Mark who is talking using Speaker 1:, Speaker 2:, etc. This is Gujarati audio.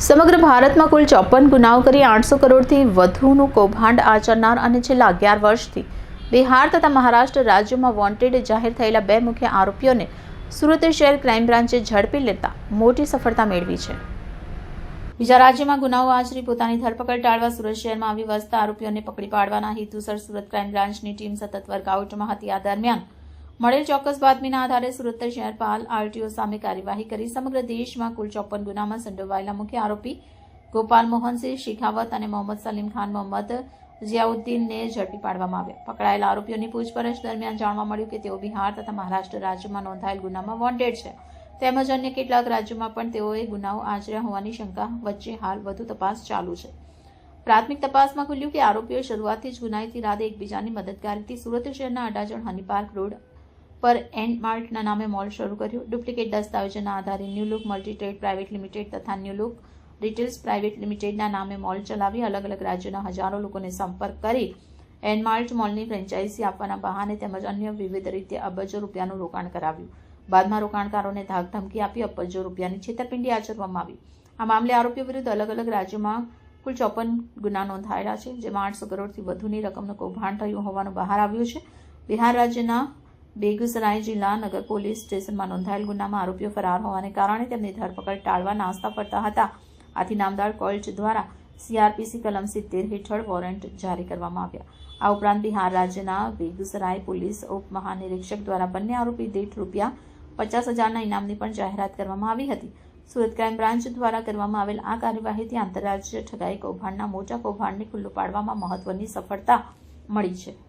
Speaker 1: સમગ્ર ભારતમાં કુલ 54 ગુનાઓ કરી 800 કરોડથી વધુનું કૌભાંડ આચરનાર અને છેલ્લા 11 વર્ષથી બિહાર તથા મહારાષ્ટ્ર રાજ્યોમાં વોન્ટેડ જાહેર થયેલા બે મુખ્ય આરોપીઓને સુરત શહેર ક્રાઇમ બ્રાન્ચે ઝડપી લેતા મોટી સફળતા મેળવી છે। બીજા રાજ્યમાં ગુનાઓ આચરી પોતાની ધરપકડ ટાળવા સુરત શહેરમાં આવી વસતા આરોપીઓને પકડી પાડવાના હેતુસર સુરત ક્રાઇમ બ્રાન્ચની ટીમ સતત વર્કઆઉટમાં હતી। આ દરમિયાન મળેલ ચોક્કસ બાતમીના આધારે સુરત શહેરપાલ આરટીઓ સામે કાર્યવાહી કરી સમગ્ર દેશમાં કુલ 54 ગુનામાં સંડોવાયેલા મુખ્ય આરોપી ગોપાલ મોહનસિંહ શેખાવત અને મોહમ્મદ સલીમ ખાન મોહમ્મદ ઝિયાઉદ્દીનને ઝડપી પાડવામાં આવ્યા। પકડાયેલા આરોપીઓની પૂછપરછ દરમિયાન જાણવા મળ્યું કે તેઓ બિહાર તથા મહારાષ્ટ્ર રાજ્યમાં નોંધાયેલ ગુનામાં વોન્ટેડ છે તેમજ અન્ય કેટલાક રાજ્યોમાં પણ તેઓએ ગુનાઓ આચર્યા હોવાની શંકા વચ્ચે હાલ વધુ તપાસ ચાલુ છે। પ્રાથમિક તપાસમાં ખુલ્યું કે આરોપીઓ શરૂઆતથી જ ગુનાહિત ઇરાદે એકબીજાની મદદગારીથી સુરત શહેરના અડાજણ હની પાર્ક રોડ પર એન્ડ માર્ટના નામે મોલ શરૂ કર્યું। ડુપ્લિકેટ દસ્તાવેજોના આધારે ન્યૂ લુક મલ્ટીટ્રેડ પ્રાઇવેટ લિમિટેડ તથા ન્યૂ લુક રિટેલ્સ પ્રાઇવેટ લિમિટેડના નામે મોલ ચલાવી અલગ અલગ રાજ્યોના હજારો લોકોને સંપર્ક કરી એન્ડ માર્ટ મોલની ફ્રેન્ચાઇઝી આપવાના બહાને તેમજ અન્ય વિવિધ રીતે અબજો રૂપિયાનું રોકાણ કરાવ્યું। બાદમાં રોકાણકારોને ધાકધમકી આપી અબજો રૂપિયાની છેતરપિંડી આચરવામાં આવી। આ મામલે આરોપીઓ વિરુદ્ધ અલગ અલગ રાજ્યોમાં કુલ 54 ગુના નોંધાયેલા છે જેમાં 800 કરોડથી વધુની રકમનું કૌભાંડ થયું હોવાનું બહાર આવ્યું છે। બિહાર રાજ્યના બેગુસરાય જિલ્લા નગર પોલીસ સ્ટેશનમાં નોંધાયેલ ગુનામાં આરોપીઓ ફરાર હોવાને કારણે તેમની ધરપકડ ટાળવા નાસ્તા ફરતા હતા। આથી નામદાર કોલ્ચ દ્વારા સીઆરપીસી કલમ 70 હેઠળ વોરંટ જારી કરવામાં આવ્યા। આ ઉપરાંત બિહાર રાજ્યના બેગુસરાય પોલીસ ઉપમહાનિરીક્ષક દ્વારા બંને આરોપી દીઠ ₹50,000ના ઇનામની પણ જાહેરાત કરવામાં આવી હતી। સુરત ક્રાઇમ બ્રાન્ચ દ્વારા કરવામાં આવેલ આ કાર્યવાહીથી આંતરરાજ્ય ઠગાઈ કૌભાંડના મોટા કૌભાંડને ખુલ્લું પાડવામાં મહત્વની સફળતા મળી છે।